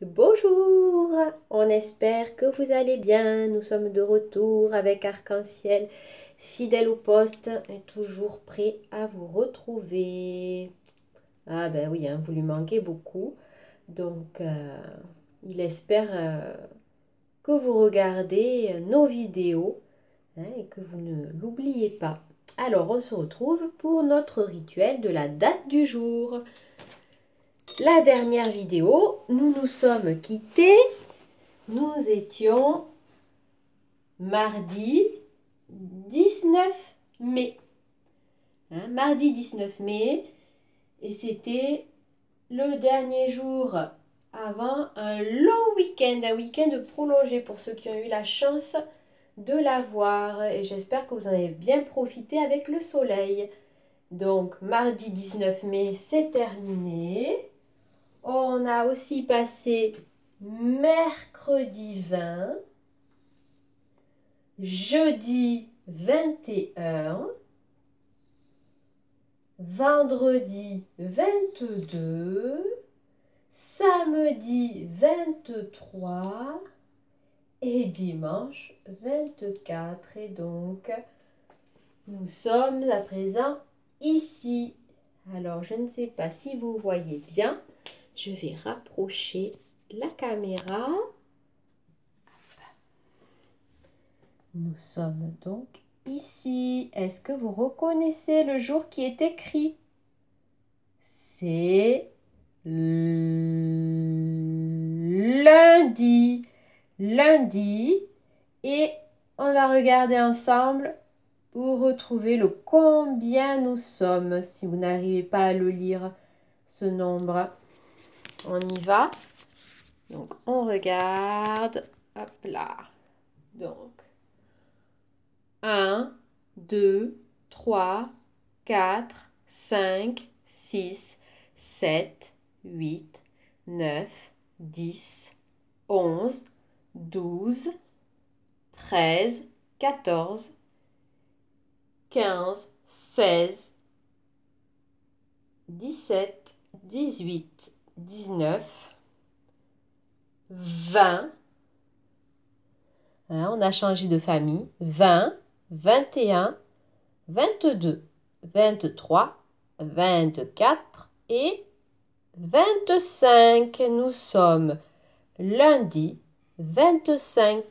Bonjour, on espère que vous allez bien. Nous sommes de retour avec Arc-en-Ciel, fidèle au poste et toujours prêt à vous retrouver. Ah ben oui, hein, vous lui manquez beaucoup. Donc, il espère que vous regardez nos vidéos et que vous ne l'oubliez pas. Alors, on se retrouve pour notre rituel de la date du jour. La dernière vidéo, nous nous sommes quittés. Nous étions mardi 19 mai. Mardi 19 mai. Et c'était le dernier jour avant un long week-end. Un week-end prolongé pour ceux qui ont eu la chance de l'avoir. Et j'espère que vous en avez bien profité avec le soleil. Donc, mardi 19 mai, c'est terminé. On a aussi passé mercredi 20, jeudi 21, vendredi 22, samedi 23 et dimanche 24. Et donc, nous sommes à présent ici. Alors, je ne sais pas si vous voyez bien. Je vais rapprocher la caméra. Nous sommes donc ici. Est-ce que vous reconnaissez le jour qui est écrit? C'est lundi. Lundi. Et on va regarder ensemble pour retrouver le combien nous sommes. Si vous n'arrivez pas à le lire, ce nombre. On y va. Donc, on regarde. Hop là. Donc, 1, 2, 3, 4, 5, 6, 7, 8, 9, 10, 11, 12, 13, 14, 15, 16, 17, 18, 19, 20, on a changé de famille, 20, 21, 22, 23, 24 et 25. Nous sommes lundi 25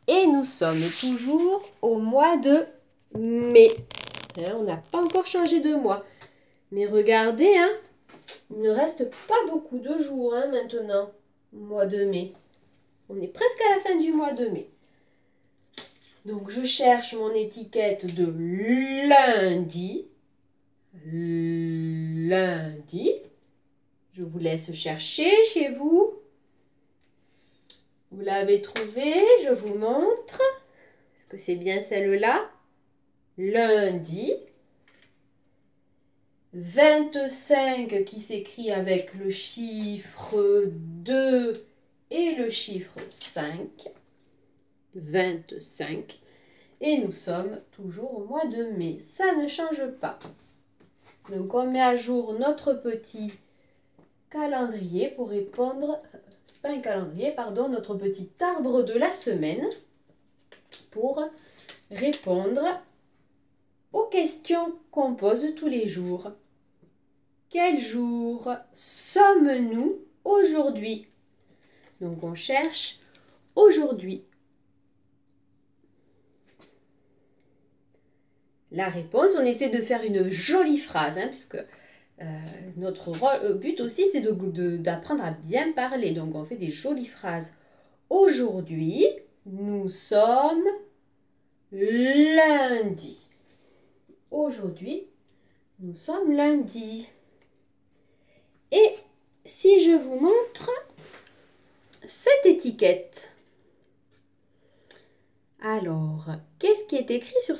et nous sommes toujours au mois de mai. On n'a pas encore changé de mois. Mais regardez, il ne reste pas beaucoup de jours maintenant, au mois de mai. On est presque à la fin du mois de mai. Donc, je cherche mon étiquette de lundi. Lundi. Je vous laisse chercher chez vous. Vous l'avez trouvé, je vous montre. Est-ce que c'est bien celle-là? Lundi. 25 qui s'écrit avec le chiffre 2 et le chiffre 5. 25. Et nous sommes toujours au mois de mai. Ça ne change pas. Donc on met à jour notre petit calendrier pour répondre, pas un calendrier, pardon, notre petit arbre de la semaine pour répondre aux questions qu'on pose tous les jours. Quel jour sommes-nous aujourd'hui? Donc on cherche aujourd'hui. La réponse, on essaie de faire une jolie phrase, puisque notre but aussi, c'est d'apprendre à bien parler. Donc, on fait des jolies phrases. Aujourd'hui, nous sommes lundi. Aujourd'hui, nous sommes lundi. Et si je vous montre cette étiquette, alors, qu'est-ce qui est écrit sur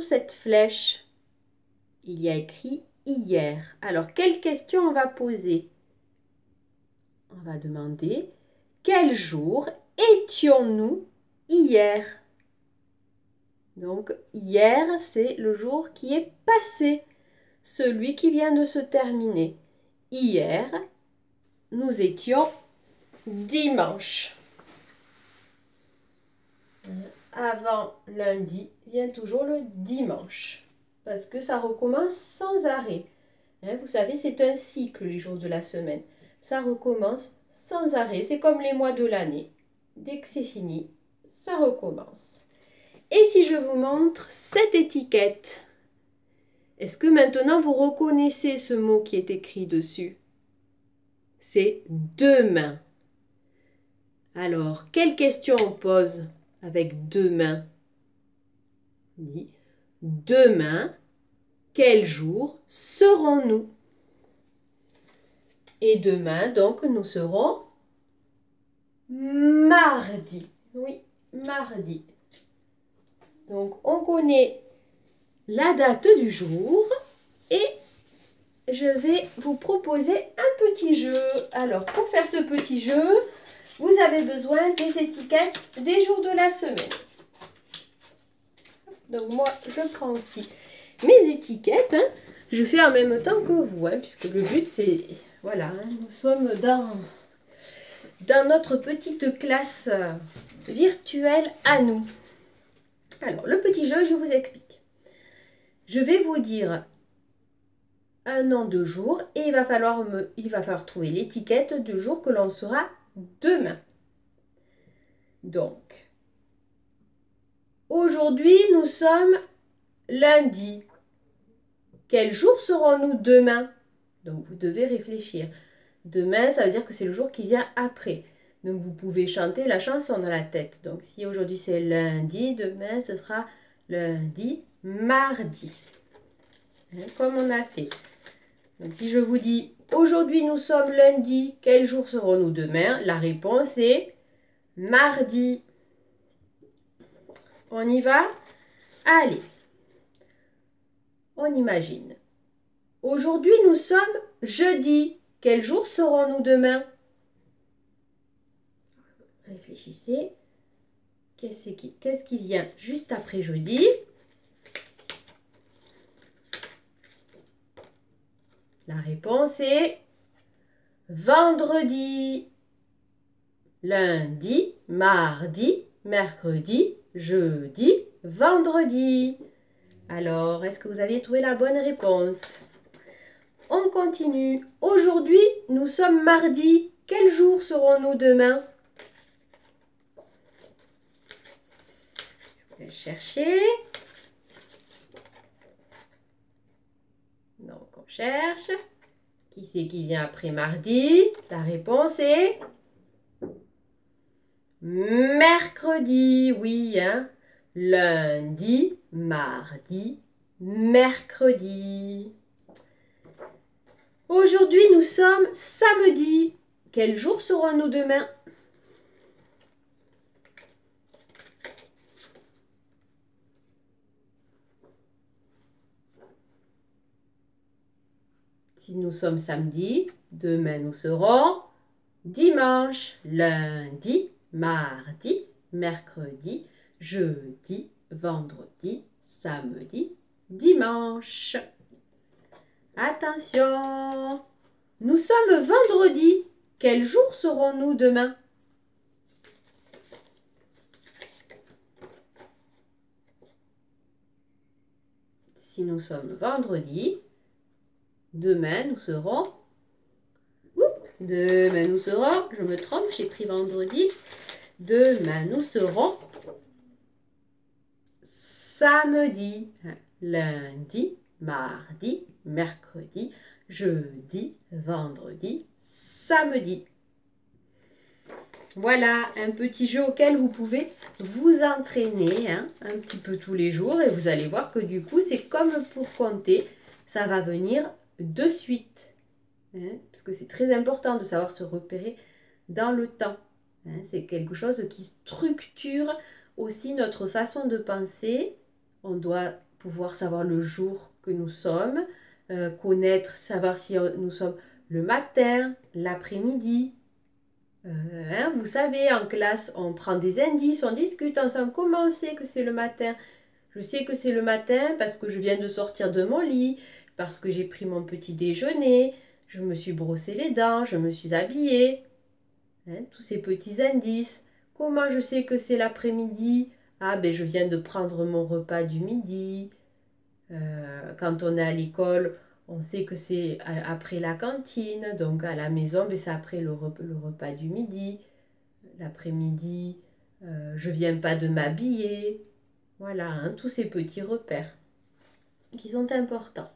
cette flèche? Il y a écrit hier. Alors, quelle question on va poser? On va demander quel jour étions-nous hier? Donc, hier, c'est le jour qui est passé, celui qui vient de se terminer. Hier, nous étions dimanche. Avant lundi vient toujours le dimanche. Parce que ça recommence sans arrêt. Vous savez, c'est un cycle les jours de la semaine. Ça recommence sans arrêt. C'est comme les mois de l'année. Dès que c'est fini, ça recommence. Et si je vous montre cette étiquette, est-ce que maintenant vous reconnaissez ce mot qui est écrit dessus? C'est demain. Alors, quelle question on pose avec demain? On dit demain, quel jour serons-nous? Et demain, donc, nous serons mardi. Oui, mardi. Donc, on connaît la date du jour et je vais vous proposer un petit jeu. Alors, pour faire ce petit jeu, vous avez besoin des étiquettes des jours de la semaine. Donc, moi, je prends aussi mes étiquettes. Je fais en même temps que vous, puisque le but, c'est... Voilà, nous sommes dans notre petite classe virtuelle à nous. Alors, le petit jeu, je vous explique. Je vais vous dire un nom de jour et il va falloir trouver l'étiquette du jour que l'on sera demain. Donc, aujourd'hui, nous sommes lundi. Quel jour serons-nous demain? Donc, vous devez réfléchir. Demain, ça veut dire que c'est le jour qui vient après. Donc, vous pouvez chanter la chanson dans la tête. Donc, si aujourd'hui c'est lundi, demain, ce sera lundi, mardi. Comme on a fait. Donc, si je vous dis, aujourd'hui, nous sommes lundi, quel jour serons-nous demain? La réponse est mardi. On y va? Allez. On imagine. Aujourd'hui, nous sommes jeudi. Quel jour serons-nous demain? Réfléchissez. Qu'est-ce qui vient juste après jeudi? La réponse est vendredi. Lundi, mardi, mercredi, jeudi, vendredi. Alors, est-ce que vous aviez trouvé la bonne réponse? On continue. Aujourd'hui, nous sommes mardi. Quel jour serons-nous demain? Je vais chercher. Donc, on cherche. Qui c'est qui vient après mardi? La réponse est mercredi. Oui, lundi, mardi, mercredi. Aujourd'hui, nous sommes samedi. Quel jour serons-nous demain? Si nous sommes samedi, demain nous serons dimanche, lundi, mardi, mercredi, jeudi, vendredi, samedi, dimanche. Attention, nous sommes vendredi. Quel jour serons-nous demain? Si nous sommes vendredi, demain nous serons... Demain nous serons... Je me trompe, j'ai pris vendredi. Demain nous serons samedi, lundi, mardi, mercredi, jeudi, vendredi, samedi. Voilà un petit jeu auquel vous pouvez vous entraîner un petit peu tous les jours et vous allez voir que du coup c'est comme pour compter, ça va venir de suite. Parce que c'est très important de savoir se repérer dans le temps. C'est quelque chose qui structure aussi notre façon de penser. On doit pouvoir savoir le jour que nous sommes, connaître, savoir si nous sommes le matin, l'après-midi. Vous savez, en classe, on prend des indices, on discute ensemble. Comment on sait que c'est le matin? Je sais que c'est le matin parce que je viens de sortir de mon lit, parce que j'ai pris mon petit déjeuner, je me suis brossé les dents, je me suis habillée. Hein, tous ces petits indices. Comment je sais que c'est l'après-midi? Ah, ben je viens de prendre mon repas du midi. Quand on est à l'école, on sait que c'est après la cantine. Donc à la maison, ben, c'est après le repas du midi. L'après-midi, je viens pas de m'habiller. Voilà, hein, tous ces petits repères qui sont importants.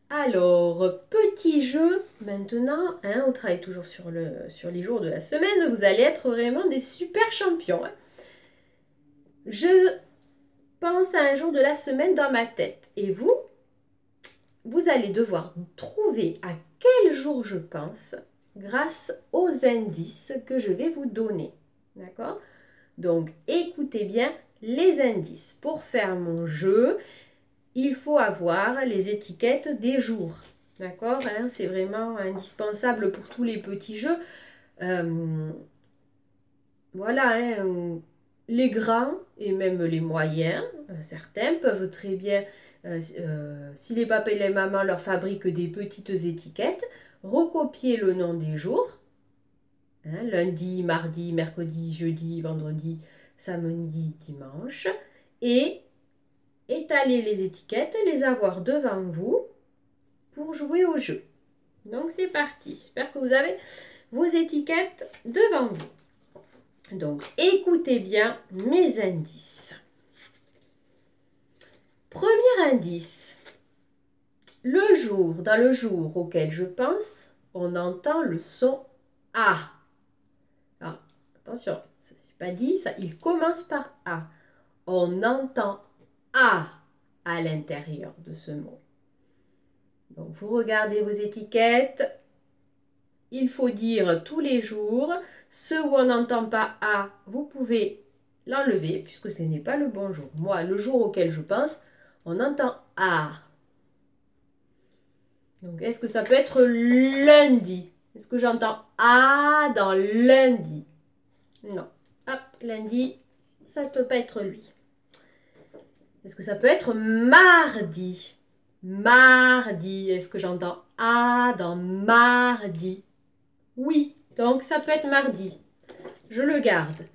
Alors, petit jeu, maintenant, hein, on travaille toujours sur les jours de la semaine, vous allez être vraiment des super champions. Hein. Je pense à un jour de la semaine dans ma tête. Et vous allez devoir trouver à quel jour je pense grâce aux indices que je vais vous donner. D'accord? Donc, écoutez bien les indices. Pour faire mon jeu, il faut avoir les étiquettes des jours. D'accord, hein, c'est vraiment indispensable pour tous les petits jeux. Voilà, hein, les grands et même les moyens, certains peuvent très bien, si les papas et les mamans leur fabriquent des petites étiquettes, recopier le nom des jours. Hein, lundi, mardi, mercredi, jeudi, vendredi, samedi, dimanche. Et étaler les étiquettes, les avoir devant vous pour jouer au jeu. Donc c'est parti. J'espère que vous avez vos étiquettes devant vous. Donc écoutez bien mes indices. Premier indice. Dans le jour auquel je pense, on entend le son A. Alors, attention, ça ne pas dit, ça, il commence par A. On entend A à l'intérieur de ce mot. Donc, vous regardez vos étiquettes. Il faut dire tous les jours. Ceux où on n'entend pas A, vous pouvez l'enlever puisque ce n'est pas le bon jour. Moi, le jour auquel je pense, on entend A. Donc, est-ce que ça peut être lundi? Est-ce que j'entends A dans lundi? Non. Hop, lundi, ça ne peut pas être lui. Est-ce que ça peut être mardi? Mardi, est-ce que j'entends A dans mardi? Oui, donc ça peut être mardi. Je le garde.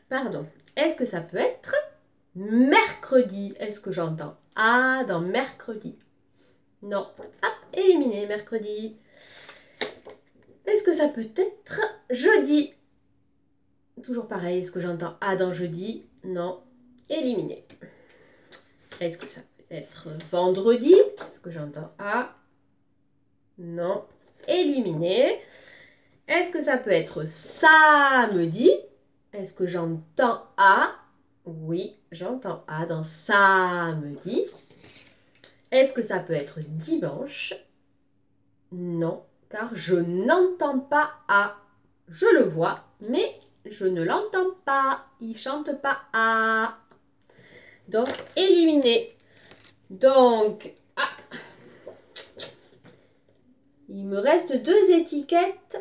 Pardon. Est-ce que ça peut être mercredi? Est-ce que j'entends A dans mercredi? Non. Hop, éliminé mercredi. Est-ce que ça peut être jeudi? Toujours pareil, est-ce que j'entends A dans jeudi? Non. Éliminé. Est-ce que ça peut être vendredi? Est-ce que j'entends A? Non. Éliminé. Est-ce que ça peut être samedi? Est-ce que j'entends A? Oui, j'entends A dans samedi. Est-ce que ça peut être dimanche? Non, car je n'entends pas A. Je le vois, mais je ne l'entends pas. Il chante pas A. Donc, éliminé. Donc, il me reste 2 étiquettes.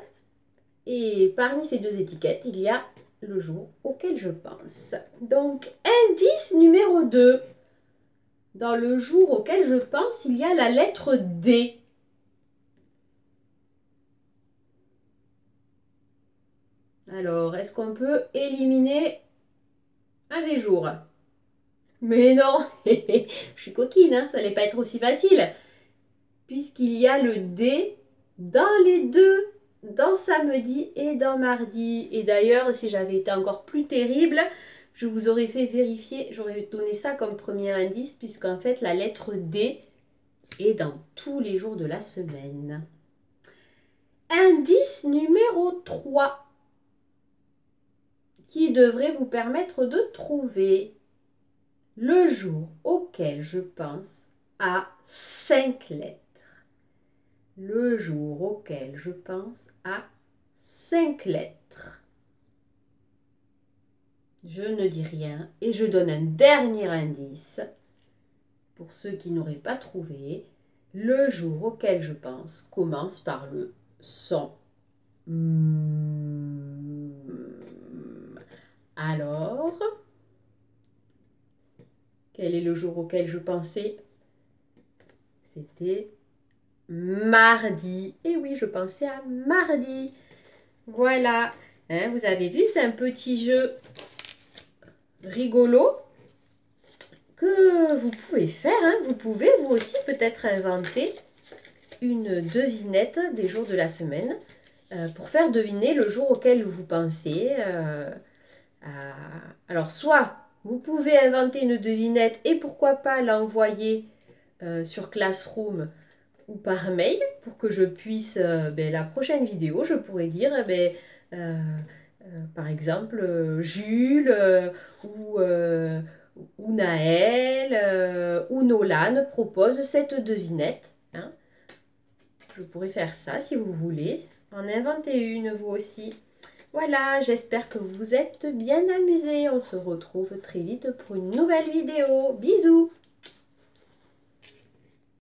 Et parmi ces 2 étiquettes, il y a le jour auquel je pense. Donc, indice numéro 2. Dans le jour auquel je pense, il y a la lettre D. Alors, est-ce qu'on peut éliminer un des jours? Mais non, je suis coquine, hein, ça n'allait pas être aussi facile. Puisqu'il y a le D dans les deux, dans samedi et dans mardi. Et d'ailleurs, si j'avais été encore plus terrible, je vous aurais fait vérifier, j'aurais donné ça comme premier indice, puisqu'en fait, la lettre D est dans tous les jours de la semaine. Indice numéro 3, qui devrait vous permettre de trouver le jour auquel je pense à 5 lettres. Le jour auquel je pense à 5 lettres. Je ne dis rien et je donne un dernier indice pour ceux qui n'auraient pas trouvé. Le jour auquel je pense commence par le son. Alors, quel est le jour auquel je pensais? C'était mardi. Et oui, je pensais à mardi. Voilà. Hein, vous avez vu, c'est un petit jeu rigolo que vous pouvez faire. Hein. Vous pouvez vous aussi peut-être inventer une devinette des jours de la semaine pour faire deviner le jour auquel vous pensez. Alors, soit vous pouvez inventer une devinette et pourquoi pas l'envoyer sur Classroom ou par mail pour que je puisse, la prochaine vidéo, je pourrais dire, par exemple, Jules ou Naël ou Nolan propose cette devinette. Hein. Je pourrais faire ça si vous voulez. En inventer une, vous aussi. Voilà, j'espère que vous êtes bien amusés. On se retrouve très vite pour une nouvelle vidéo. Bisous!